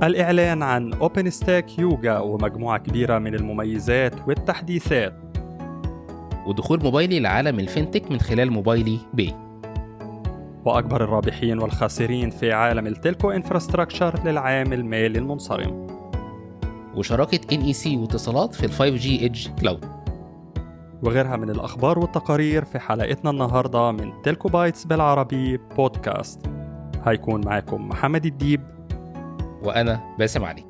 الإعلان عن OpenStack يوجا ومجموعة كبيرة من المميزات والتحديثات، ودخول موبايلي لعالم الفينتك من خلال موبايلي باي، وأكبر الرابحين والخاسرين في عالم التلكو انفراستراكشر للعام المالي المنصرم، وشراكة NEC واتصالات في ال 5G Edge Cloud، وغيرها من الأخبار والتقارير في حلقتنا النهاردة من تلكو بايتس بالعربي بودكاست. هيكون معكم محمد الديب وأنا باسم علي.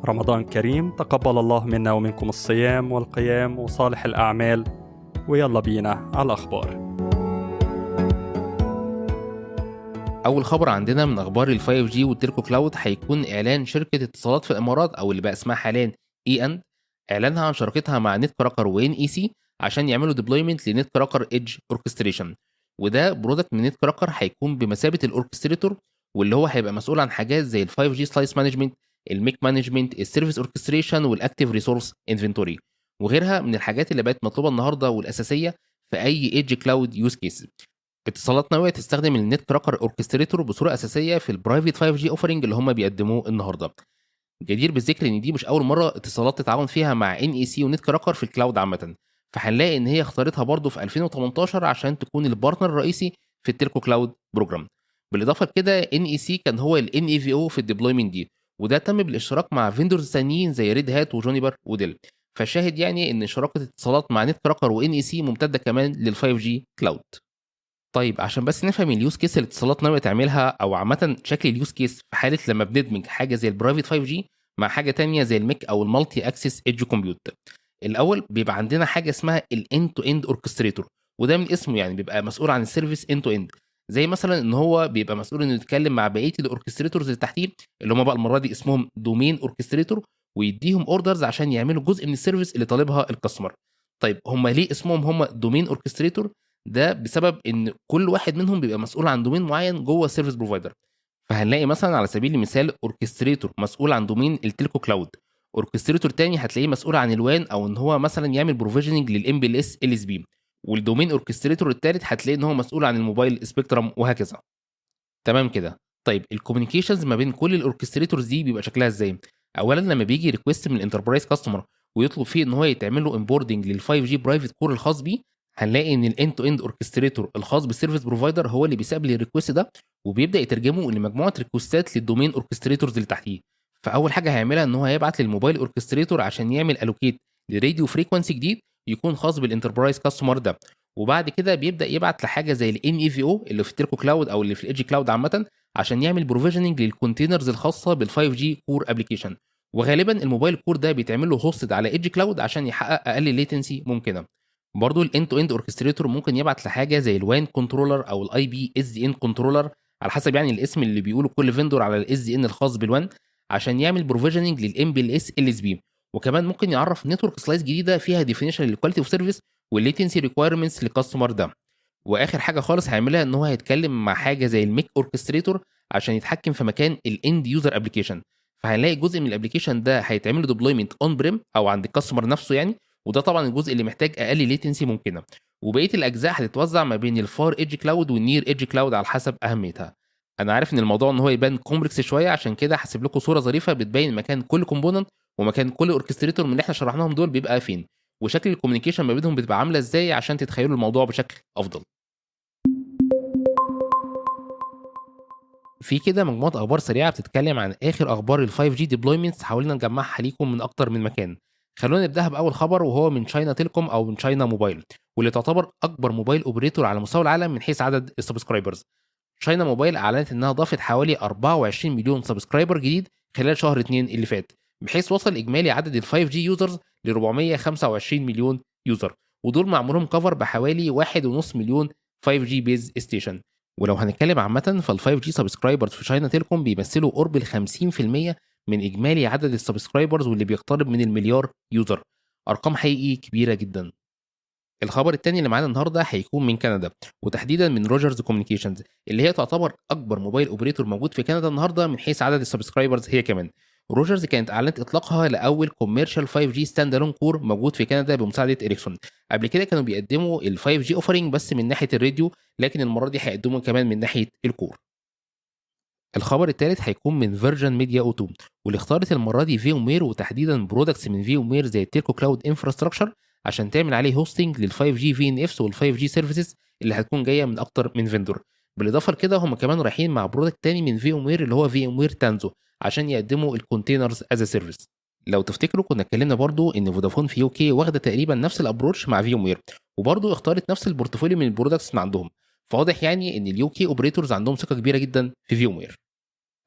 رمضان كريم، تقبل الله منا ومنكم الصيام والقيام وصالح الأعمال، ويلا بينا على الأخبار. أول خبر عندنا من أخبار ال 5G والتلكو كلاود هيكون إعلان شركة اتصالات في الإمارات أو اللي بقى اسمها حاليا E&, إعلانها عن شراكتها مع نت كراكر و NEC عشان يعملوا ديبلويمنت لنت كراكر ايدج اوركستريشن، وده برودكت من نت كراكر هيكون بمثابه الاوركستريتور، واللي هو هيبقى مسؤول عن حاجات زي ال 5G سلايس مانجمنت، الميك مانجمنت، السيرفيس اوركستريشن، والاكتيف ريسورس انفنتوري، وغيرها من الحاجات اللي بقت مطلوبه النهارده والاساسيه في اي ايدج كلاود يوز كيس. اتصالات ناويه تستخدم النت كراكر اوركستريتور بصوره اساسيه في البرايفت 5G اوفرنج اللي هم بيقدموه النهارده. جدير بالذكر ان دي مش اول مره اتصالات تتعاون فيها مع NEC ونت كراكر في الكلاود عامه، فهنلاقي ان هي اختارتها برضه في 2018 عشان تكون البارتنر الرئيسي في التلكو كلاود بروجرام. بالاضافه لكده NEC كان هو ال NAVO في الديبلويمنت دي، وده تم بالاشتراك مع فيندورز ثانيين زي ريد هات وجونيبر وديل. فالشاهد يعني ان شراكه اتصالات مع نت كراكر و NEC ممتده كمان لل 5G كلاود. طيب عشان بس نفهم اليوز كيس اللي اتصالات ناويه تعملها او عامه شكل اليوز كيس في حاله لما بندمج حاجه زي البرايفت 5G مع حاجه تانية زي الميك او المالتي اكسس ايدج كومبيوت. الاول بيبقى عندنا حاجه اسمها الاند تو اند اوركستريتور، وده من اسمه يعني بيبقى مسؤول عن السيرفيس اند تو اند، زي مثلا ان هو بيبقى مسؤول انه يتكلم مع بقيه الاوركستريتورز اللي تحتيه اللي هم بقى المره دي اسمهم دومين اوركستريتور، ويديهم اوردرز عشان يعملوا جزء من السيرفيس اللي طالبها الكاستمر. طيب هم ليه اسمهم هم دومين اوركستريتور؟ ده بسبب ان كل واحد منهم بيبقى مسؤول عن دومين معين جوه السيرفيس بروفايدر. فهنلاقي مثلا على سبيل المثال اوركستريتور مسؤول عن دومين التلكو كلاود، اوركستريتور تاني هتلاقيه مسؤول عن الوان او ان هو مثلا يعمل بروفيجننج للام بي ال اس ال اس بي، والدومين اوركستريتور التالت هتلاقيه ان هو مسؤول عن الموبايل سبيكترم وهكذا. تمام كده. طيب الكوميونيكيشنز ما بين كل الاوركستريتورز دي بيبقى شكلها ازاي؟ اولا لما بيجي ريكويست من الانتربرايز كاستمر ويطلب فيه ان هو يتعمل له امبوردنج لل 5G برايفت كور الخاص بيه، هنلاقي ان الاند تو اند اوركستريتور الخاص بالسيرفيس بروفايدر هو اللي بيستقبل الريكوست ده وبيبدا يترجمه لمجموعه ريكوستات للدومين اوركستريتورز اللي تحتيه. فاول حاجه هيعملها ان هو هيبعت للموبايل اوركستريتور عشان يعمل الوكيت لراديو فريكوانسي جديد يكون خاص بالانتربرايز كاستمر ده، وبعد كده بيبدا يبعت لحاجه زي الان اي في او اللي في التيركو كلاود او اللي في الايدج كلاود عامه عشان يعمل بروفيجننج للكونتينرز الخاصه بال5G كور ابلكيشن، وغالبا الموبايل كور ده بيتعمل له هوستد على ايدج كلاود عشان يحقق اقل ليتنسي ممكنه. برضه الاند تو اند اوركستريتور ممكن يبعت لحاجه زي الوان كنترولر او الاي بي اس دي ان كنترولر على حسب يعني الاسم اللي بيقوله كل فيندور على الاس دي ان الخاص بالوان عشان يعمل بروفيجننج للام بي ال اس ال اس بي، وكمان ممكن يعرف نتورك سلايس جديده فيها ديفينيشن للكواليتي اوف سيرفيس والليتنسي ريكويرمنتس للكاستمر ده. واخر حاجه خالص هيعملها ان هو هيتكلم مع حاجه زي الميك اوركستريتور عشان يتحكم في مكان الاند يوزر ابلكيشن، فهنلاقي جزء من الابلكيشن ده هيتعمل له ديبلويمنت اون بريم او عند الكاستمر نفسه يعني، وده طبعا الجزء اللي محتاج اقل ليتنسي ممكنه، وبقيه الاجزاء هتتوزع ما بين الفار ايدج كلاود والنير ايدج كلاود على حسب اهميتها. انا عارف ان الموضوع ان هو يبان كومبلكس شويه، عشان كده هسيب لكم صوره ظريفه بتبين مكان كل كومبوننت ومكان كل اوركستريتور من اللي احنا شرحناهم دول بيبقى فين، وشكل الكوميونيكيشن ما بينهم بتبقى عامله ازاي عشان تتخيلوا الموضوع بشكل افضل. في كده مجموعه اخبار سريعه بتتكلم عن اخر اخبار ال 5G ديبلويمنتس حاولنا نجمعها ليكم من اكتر من مكان. خلونا نبداها باول خبر وهو من تشاينا تيلكوم او من تشاينا موبايل، واللي تعتبر اكبر موبايل اوبريتور على مستوى العالم من حيث عدد السبسكرايبرز. تشاينا موبايل اعلنت انها ضافت حوالي 24 مليون سبسكرايبر جديد خلال شهر 2 اللي فات، بحيث وصل اجمالي عدد ال 5G يوزرز ل 425 مليون يوزر، ودول معمولهم كفر بحوالي 1.5 مليون 5G بيز ستيشن. ولو هنتكلم عامة فال 5G سبسكرايبرز في تشاينا تيلكوم بيمثلوا قرب ال 50% من إجمالي عدد السبسكرايبرز واللي بيقترب من المليار يوزر، أرقام حقيقي كبيرة جدا. الخبر التاني اللي معانا النهارده هيكون من كندا، وتحديدا من روجرز كوميونيكيشنز اللي هي تعتبر اكبر موبايل اوبريتور موجود في كندا النهارده من حيث عدد السبسكرايبرز هي كمان. روجرز كانت اعلنت اطلاقها لاول كوميرشال 5G ستاند الون كور موجود في كندا بمساعده اريكسون. قبل كده كانوا بيقدموا ال 5G اوفرنج بس من ناحيه الراديو، لكن المره دي هيقدموا كمان من ناحيه الكور. الخبر الثالث هيكون من فيرجن ميديا اوتو، واللي اختارت المره دي فيومير وتحديدا برودكتس من فيومير زي التيركو كلاود انفراستراكشر عشان تعمل عليه هوستنج لل5 جي في ان افس وال5 جي سيرفيسز اللي هتكون جايه من اكتر من فيندور. بالاضافه لكده هم كمان رايحين مع برودكت تاني من فيومير اللي هو فيومير تانزو عشان يقدموا الكونتينرز از سيرفيس. لو تفتكروا كنا اتكلمنا برضو ان فودافون في يوكي واخده تقريبا نفس الابروتش مع فيومير، وبرضو اختارت نفس البورتفوليو من البرودكتس من عندهم، فواضح يعني ان اليوكي اوبريتورز عندهم ثقه كبيره جدا في فيومير.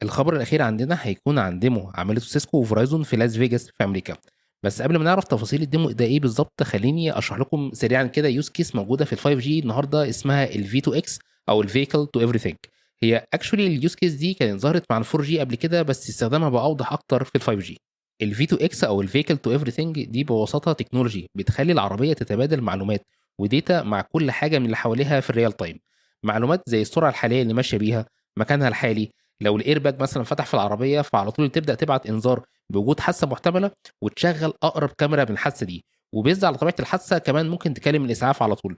الخبر الاخير عندنا هيكون عن ديمو عملته سيسكو وفرايزون في لاس فيجاس في امريكا. بس قبل ما نعرف تفاصيل الديمو ده ايه بالظبط، خليني اشرح لكم سريعا كده يوز كيس موجوده في ال5 جي النهارده اسمها الفي 2 اكس او الفيكل تو ايفريثينج. هي اكشولي اليوز كيس دي كانت ظهرت مع ال4 جي قبل كده بس استخدامها بقى اوضح اكتر في ال5 جي. الفي 2 اكس او الفيكل تو ايفريثينج دي ببساطه تكنولوجي بتخلي العربيه تتبادل معلومات وديتا مع كل حاجه من اللي حواليها في الريال تايم. معلومات زي السرعه الحاليه اللي ماشيه بيها، مكانها الحالي، لو الايرباج مثلا فتح في العربيه فعلى طول تبدا تبعت انذار بوجود حادثه محتمله وتشغل اقرب كاميرا من الحادثه دي، وبيزد على طبيعه الحادثه كمان ممكن تكلم الاسعاف على طول.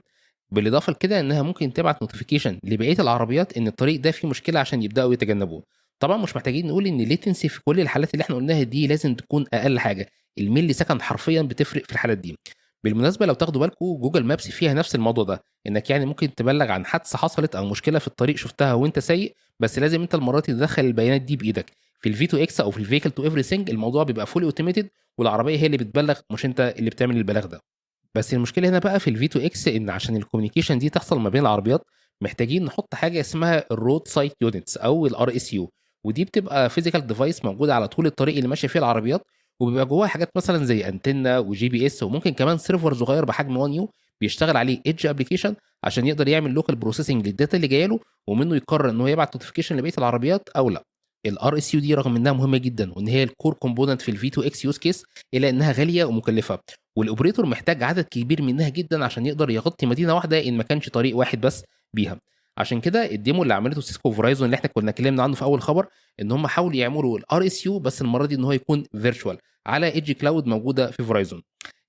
بالاضافه لكده انها ممكن تبعت نوتيفيكيشن لبقيه العربيات ان الطريق ده فيه مشكله عشان يبداوا يتجنبوه. طبعا مش محتاجين نقول ان الليتنسي في كل الحالات اللي احنا قلناها دي لازم تكون اقل حاجه، الملي سكند حرفيا بتفرق في الحالات دي. بالمناسبه لو تاخدوا بالكم جوجل مابس فيها نفس الموضوع ده، انك يعني ممكن تبلغ عن حادثه حصلت او مشكله في الطريق شفتها وانت سايق، بس لازم انت المره دي تدخل البيانات دي بايدك. في الفي 2 اكس او في الفيكل تو ايفريثينج الموضوع بيبقى فولي اوتوميتد والعربيه هي اللي بتبلغ مش انت اللي بتعمل البلاغ ده. بس المشكله هنا بقى في الفي 2 اكس ان عشان الكوميونيكيشن دي تحصل ما بين العربيات محتاجين نحط حاجه اسمها الرود سايت يونتس او الار اس يو، ودي بتبقى فيزيكال ديفايس موجوده على طول الطريق اللي ماشيه فيه العربيات، وبيبقى جواها حاجات مثلا زي انتنا وجي بي اس وممكن كمان سيرفر صغير بحجم 1 يو بيشتغل عليه ايدج ابلكيشن عشان يقدر يعمل لوكال بروسيسنج للداتا اللي جايه له، ومنه يقرر ان هو يبعت نوتيفيكيشن لبقيه العربيات او لا. الار اس يو دي رغم انها مهمه جدا وان هي الكور كومبوننت في الفي 2 اكس يوز كيس، الا انها غاليه ومكلفه، والاوبريتور محتاج عدد كبير منها جدا عشان يقدر يغطي مدينه واحده ان ما كانش طريق واحد بس بيها. عشان كده الديمو اللي عملته سيسكو وفرايزون اللي احنا كنا اتكلمنا عنه في اول خبر ان هم حاولوا يعملوا الار اس يو بس المره دي ان هو يكون فيرتشوال على ايدج كلاود موجوده في فرايزون.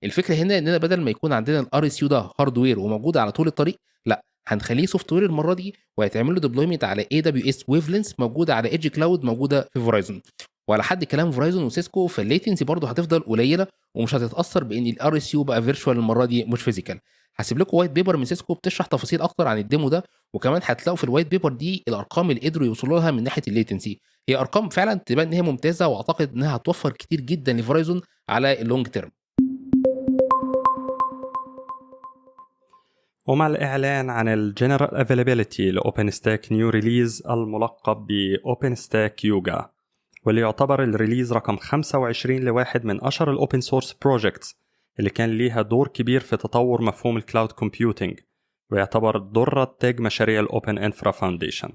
الفكره هنا اننا بدل ما يكون عندنا الار اس يو ده هاردوير وموجود على طول الطريق، لا هنخليه سوفت وير المره دي وهيتعمل له ديبلويمنت على اي دبليو اس ويفلنس موجوده على ايدج كلاود موجوده في فرايزون. وعلى حد كلام فرايزون وسيسكو فالليتنسي برضه هتفضل قليله ومش هتتاثر بان الار اس يو بقى فيرتشوال المره دي مش فيزيكال. هسيب لكم وايت بيبر من سيسكو بتشرح تفاصيل اكتر عن الديمو ده، وكمان هتلاقوا في الوايت بيبر دي الارقام اللي قدروا يوصلوا لها من ناحيه الليتنسي. هي ارقام فعلا تبان ان هي ممتازه واعتقد انها هتوفر كتير جدا لفرايزون على اللونج تيرم. ومع الإعلان عن الجنرال افيلابيلتي لأوبن ستاك نيو ريليز الملقب بأوبن ستاك يوجا، واللي يعتبر الريليز رقم 25 لواحد من أشهر الأوبن سورس بروجكتس اللي كان ليها دور كبير في تطور مفهوم الكلاود كومبيوتينج، ويعتبر ضرة تاج مشاريع الأوبن انفرا فاونديشن.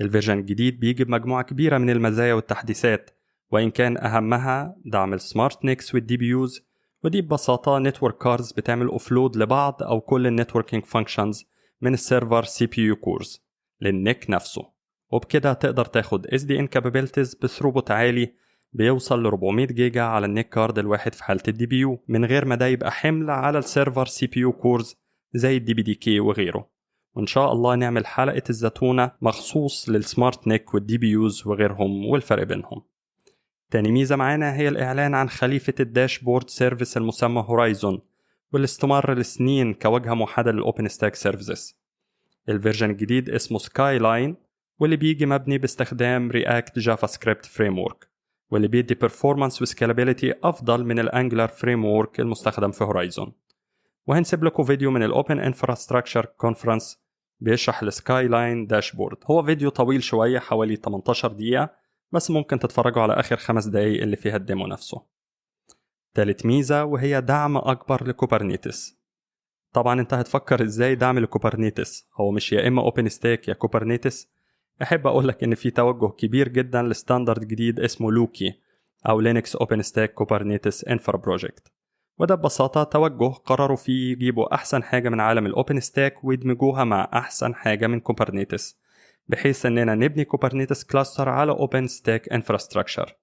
الفيرجن الجديد بيجي بمجموعة كبيرة من المزايا والتحديثات، وإن كان أهمها دعم السمارت نيكس والدي بي يوز، ودي ببساطة نتورك كاردز بتعمل أوفلود لبعض أو كل النتوركينج فانكشنز من السيرفر سي بي يو كورز للنيك نفسه، وبكده تقدر تاخد SDN capabilities بثروبوت عالي بيوصل ل 400 جيجا على النيك كارد الواحد في حالة الدي بي يو، من غير ما ده يبقى حمل على السيرفر سي بي يو كورز زي الدي بي دي كي وغيره. وإن شاء الله نعمل حلقة الزتونة مخصوص للسمارت نيك والدي بي يوز وغيرهم والفرق بينهم. تاني ميزة معانا هي الإعلان عن خليفة الداشبورد سيرفيس المسمى هورايزون، واللي استمر لسنين كواجهة موحدة للأوبن ستاك سيرفيسز. الفيرجن الجديد اسمه سكاي لاين، واللي بيجي مبني باستخدام رياكت جافا سكريبت فريمورك، واللي بيدي performance وسكالابيليتي أفضل من الأنجلر فريمورك المستخدم في هورايزون. وهنسيب لكم فيديو من الأوبن انفراستراكشر كونفرنس بيشرح السكاي لاين داشبورد. هو فيديو طويل شوية حوالي 18 دقيقة، بس ممكن تتفرجوا على آخر 5 دقايق اللي فيها الديمو نفسه. تالت ميزة وهي دعم أكبر لكوبرنيتس. طبعا انت هتفكر ازاي دعم لكوبرنيتس، هو مش يا إما أوبن ستاك يا كوبرنيتس؟ أحب أقولك إن في توجه كبير جدا لستاندرد جديد اسمه لوكي أو لينكس أوبن ستاك كوبرنيتس انفرا بروجكت، وده ببساطة توجه قرروا فيه يجيبوا أحسن حاجة من عالم الأوبن ستاك ويدمجوها مع أحسن حاجة من كوبرنيتس، بحيث أننا نبني كوبرنيتس كلاستر على أوبن ستاك انفراستراكشر.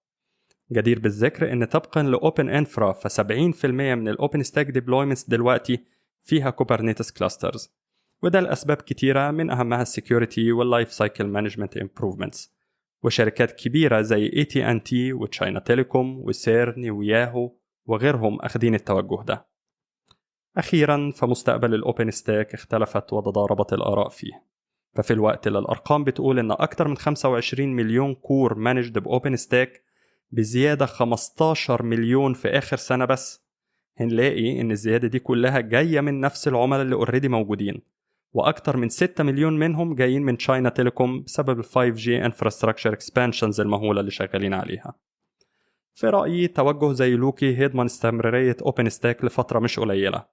جدير بالذكر أن طبقا لأوبن انفرا ف70% من الأوبن ستاك ديبلويمنتس دلوقتي فيها كوبرنيتس كلاسترز، وده لأسباب كتيرة من أهمها السكيورتي واللايف سايكل مانجمنت امبروفمنتس، وشركات كبيرة زي AT&T وتشاينا تيليكوم وسيرن وياهو وغيرهم أخدين التوجه ده. أخيراً فمستقبل الأوبن ستاك اختلفت وتضاربت الآراء فيه. ففي الوقت اللي الأرقام بتقول إن أكتر من 25 مليون كور مانجد بأوبن ستاك بزيادة 15 مليون في آخر سنة بس، هنلاقي إن الزيادة دي كلها جاية من نفس العملاء اللي اوريدي موجودين، وأكتر من 6 مليون منهم جايين من تشاينا تيليكوم بسبب ال 5G infrastructure expansions المهولة اللي شغالين عليها. في رأيي توجه زي لوكي هيضمن استمرارية أوبن ستاك لفترة مش قليلة،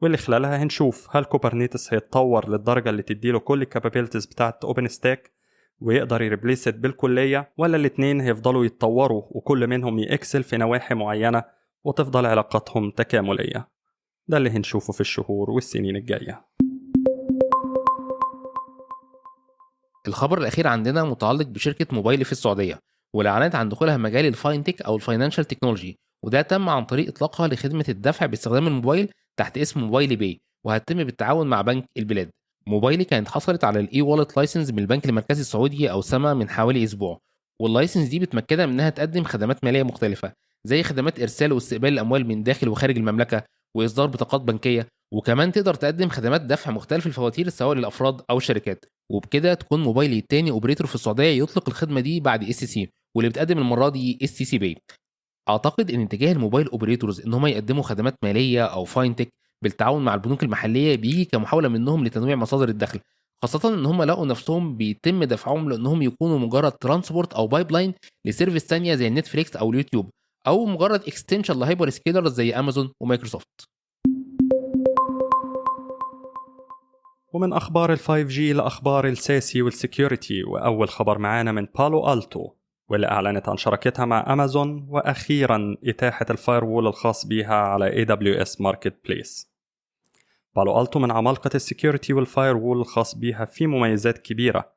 واللي خلالها هنشوف هل كوبرنيتس هيتطور للدرجة اللي تديله كل الكابابيلتيز بتاعت أوبن ستاك ويقدر يريبليست بالكلية، ولا الاتنين هيفضلوا يتطوروا وكل منهم يأكسل في نواحي معينة وتفضل علاقاتهم تكاملية. ده اللي هنشوفه في الشهور والسنين الجاية. الخبر الأخير عندنا متعلق بشركة موبايلي في السعودية، والإعلانات عن دخولها مجال الفاينتك أو الفاينانشال تكنولوجي، وده تم عن طريق إطلاقها لخدمة الدفع باستخدام الموبايل تحت اسم موبايلي باي، وهتتم بالتعاون مع بنك البلاد. موبايلي كانت حصلت على الاي والت لايسنس من البنك المركزي السعودي او سما من حوالي اسبوع، واللايسنس دي بتمكنها من انها تقدم خدمات ماليه مختلفه زي خدمات ارسال واستقبال الاموال من داخل وخارج المملكه واصدار بطاقات بنكيه، وكمان تقدر تقدم خدمات دفع مختلف الفواتير سواء للافراد او الشركات. وبكده تكون موبايلي التاني اوبريتور في السعوديه يطلق الخدمه دي بعد اس سي، واللي بتقدم المره دي اس سي باي. اعتقد ان اتجاه الموبايل اوبريتورز ان هم يقدموا خدمات ماليه او فاينتك بالتعاون مع البنوك المحليه بيجي كمحاوله منهم لتنويع مصادر الدخل، خاصه ان هم لقوا نفسهم بيتم دفعهم لانهم يكونوا مجرد ترانسبورت او بايب لاين لسيرفيس ثانيه زي نتفليكس او اليوتيوب، او مجرد اكستنشن لهايبر سكيلرز زي امازون ومايكروسوفت. ومن أخبار ال 5G لأخبار الساسي والسكيورتي، وأول خبر معانا من بالو ألتو واللي أعلنت عن شراكتها مع أمازون، وأخيراً إتاحة الفايروول الخاص بها على AWS Marketplace. بالو ألتو من عمالقة السكيورتي والفايروول الخاص بها في مميزات كبيرة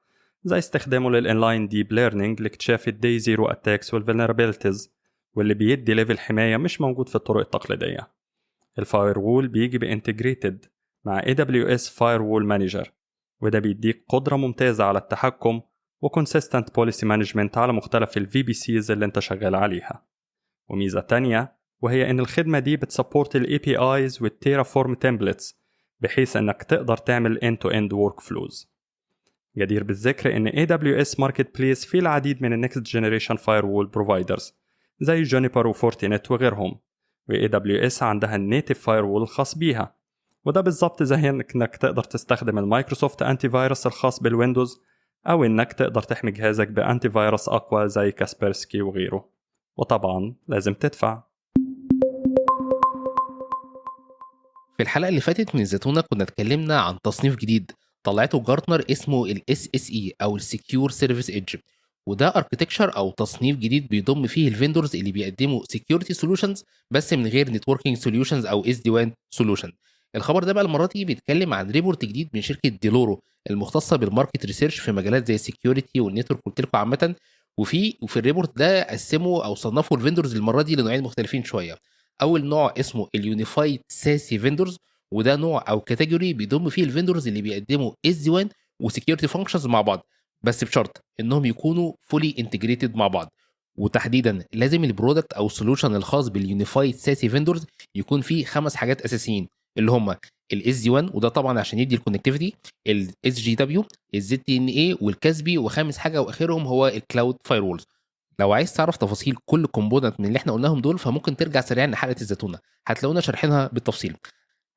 زي استخدامه للإنلاين ديب ليرنينج لاكتشاف الدي زيرو أتاكس والفلنرابيلتيز، واللي بيدي ليفل حماية مش موجود في الطرق التقليدية. الفايروول بيجي بإنتجريتد مع AWS Firewall Manager، وده بيديك قدرة ممتازة على التحكم وconsistent policy management على مختلف ال VPCs اللي انت شغال عليها. وميزة تانية وهي ان الخدمة دي بتسبورت ال APIs وال Terraform templates بحيث انك تقدر تعمل end-to-end workflows. جدير بالذكر ان AWS Marketplace فيه العديد من ال Next Generation Firewall Providers زي Juniper وFortinet وغيرهم، و AWS عندها النيتف فايروول الخاص بيها، وده بالظبط زي انك تقدر تستخدم المايكروسوفت انتي فيروس الخاص بالويندوز، او انك تقدر تحمي جهازك بانتي فيروس اقوى زي كاسبرسكي وغيره، وطبعا لازم تدفع. في الحلقه اللي فاتت من الزتونه كنا اتكلمنا عن تصنيف جديد طلعته جارتنر اسمه ال SSE او السكيور سيرفيس ايدج، وده اركتكتشر او تصنيف جديد بيضم فيه الفيندورز اللي بيقدموا سكيورتي سولوشنز بس من غير نتوركينج سولوشنز او اس دي وان سولوشن. الخبر ده بقى المره دي بيتكلم عن ريبورت جديد من شركه ديلورو المختصه بالماركت ريسيرش في مجالات زي السكيورتي والنتورك والتلكو عامه، وفي الريبورت ده قسموا او صنفوا الفيندورز المره دي لنوعين مختلفين شويه. اول نوع اسمه اليونيفايد ساسي فيندورز، وده نوع او كاتيجوري بيضم فيه الفيندورز اللي بيقدموا اس دي وان وسكيورتي فانكشنز مع بعض، بس بشرط انهم يكونوا فولي انتجريتد مع بعض. وتحديدا لازم البرودكت او السولوشن الخاص باليونيفايد ساسي فيندورز يكون فيه 5 حاجات اساسيين اللي هم الاس دي 1، وده طبعا عشان يدي الكونكتيفيتي، الاس جي دبليو، الزد تي ان اي والكاسبي، وخامس حاجه واخرهم هو الكلاود فايرولز. لو عايز تعرف تفاصيل كل كومبوننت من اللي احنا قلناهم دول فممكن ترجع سريعا لحلقه الزتونه، هتلاقونا شارحينها بالتفصيل.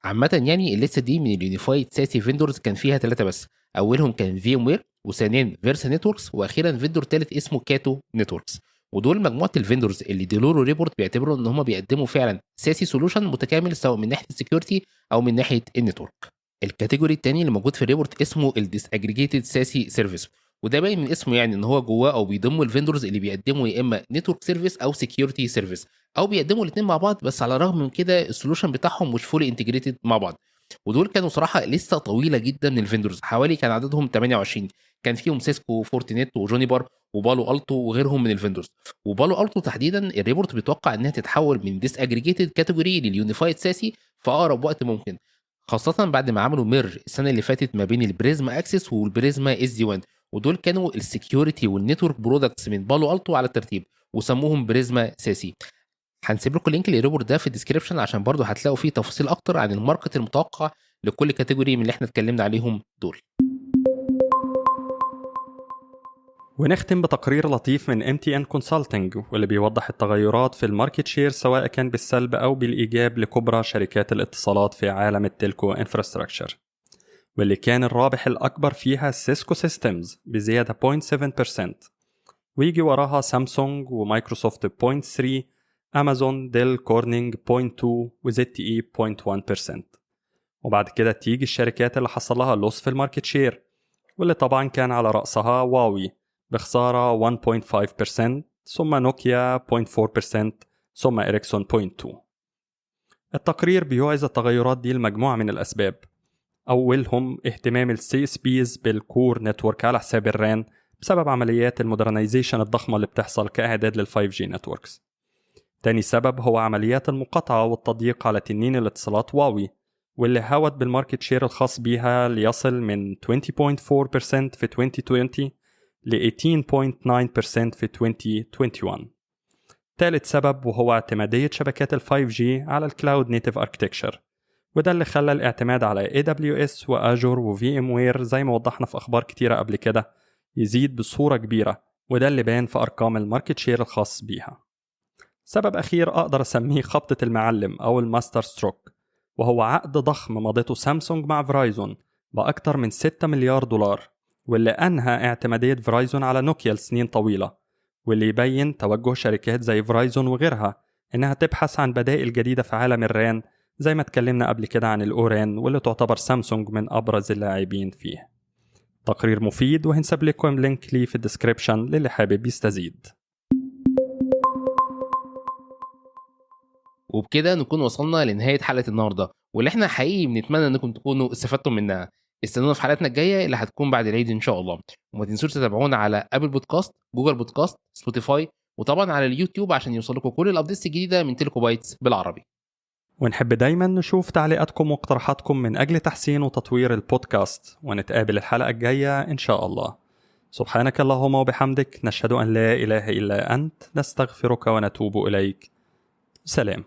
عامه يعني الليسته دي من اليونيفايد ساسي فيندورز كان فيها 3 بس، اولهم كان في ام وير، وثانيا فيرسا نتوركس، واخيرا فيندور ثالث اسمه كاتو نتوركس. ودول مجموعه الفيندورز اللي ديلورو ريبورت بيعتبروا ان هم بيقدموا فعلا ساسي سولوشن متكامل سواء من ناحيه السكيورتي او من ناحيه النتورك. الكاتيجوري الثاني اللي موجود في الريبورت اسمه الديس اجريجيتد ساسي سيرفيس، وده باين من اسمه يعني ان هو جواه او بيضموا الفيندورز اللي بيقدموا يا اما نتورك سيرفيس او سكيورتي سيرفيس، او بيقدموا الاثنين مع بعض، بس على الرغم من كده السولوشن بتاعهم مش فولي انتجريتد مع بعض. ودول كانوا صراحه لسه طويله جدا من الفيندورز، حوالي كان عددهم 28، كان فيهم سيسكو وفورتينيت وجونيبر وبالو التو وغيرهم من الفيندورز. وبالو التو تحديدا الريبورت بيتوقع انها تتحول من ديس اجريجيتد كاتيجوري لليونيفايد ساسي في اقرب وقت ممكن، خاصه بعد ما عملوا ميرج السنه اللي فاتت ما بين البريزما اكسس والبريزما اس دي 1، ودول كانوا السكيورتي والنتورك برودكتس من بالو التو على الترتيب، وسموهم بريزما ساسي. هنسيب لكم لينك للريبورت ده في الديسكريبشن عشان برضو هتلاقوا فيه تفاصيل اكتر عن الماركت المتوقع لكل كاتيجوري من اللي احنا اتكلمنا عليهم دول. ونختم بتقرير لطيف من MTN Consulting واللي بيوضح التغيرات في الماركت شير سواء كان بالسلب أو بالإيجاب لكبرى شركات الاتصالات في عالم التلكو انفراستراكشر، واللي كان الرابح الأكبر فيها سيسكو سيستمز بزيادة 0.7%، ويجي وراها سامسونج ومايكروسوفت 0.3%، أمازون، ديل، كورنينج 0.2%، وZTE 0.1%. وبعد كده تيجي الشركات اللي حصل لها لوس في الماركت شير، واللي طبعا كان على رأسها هواوي بخسارة 1.5%، ثم نوكيا 0.4%، ثم إريكسون 0.2%. التقرير بيوعز التغيرات دي لمجموعة من الأسباب، أولهم اهتمام CSPs بالكور نتورك على حساب الران بسبب عمليات المودرنايزيشن الضخمة اللي بتحصل كإعداد لل5G نتوركس. تاني سبب هو عمليات المقاطعة والتضييق على تنين الاتصالات هواوي، واللي هاوت بالماركت شير الخاص بيها ليصل من 20.4% في 2020 ل 18.9% في 2021. ثالث سبب وهو اعتمادية شبكات ال 5G على الكلاود نيتيف اركتكتشر، وده اللي خلى الاعتماد على AWS وآجور وVMware زي ما وضحنا في أخبار كتيرة قبل كده يزيد بصورة كبيرة، وده اللي بان في أرقام الماركت شير الخاص بيها. سبب أخير أقدر أسميه خبطة المعلم أو الماستر ستروك، وهو عقد ضخم مضته سامسونج مع فرايزون بأكتر من 6 مليار دولار، واللي أنهى اعتمادية فرايزون على نوكيا لسنين طويلة، واللي يبين توجه شركات زي فرايزون وغيرها إنها تبحث عن بدائل جديدة في عالم الران، زي ما اتكلمنا قبل كده عن الأوران واللي تعتبر سامسونج من أبرز اللاعبين فيه. تقرير مفيد وهنسيب لكم لينك ليه في الديسكريبشن للي حابب يستزيد. وبكده نكون وصلنا لنهايه حلقه النهارده، واللي احنا حقيقي بنتمنى انكم تكونوا استفدتم منها. استنونا في حلقتنا الجايه اللي هتكون بعد العيد ان شاء الله، وما تنسوش تتابعونا على ابل بودكاست، جوجل بودكاست، سبوتيفاي، وطبعا على اليوتيوب عشان يوصلكم كل الابديتس الجديده من تيلكو بايتس بالعربي. ونحب دايما نشوف تعليقاتكم واقتراحاتكم من أجل تحسين وتطوير البودكاست، ونتقابل الحلقة الجاية إن شاء الله. سبحانك اللهم وبحمدك، نشهد أن لا إله إلا أنت، نستغفرك ونتوب إليك. سلام.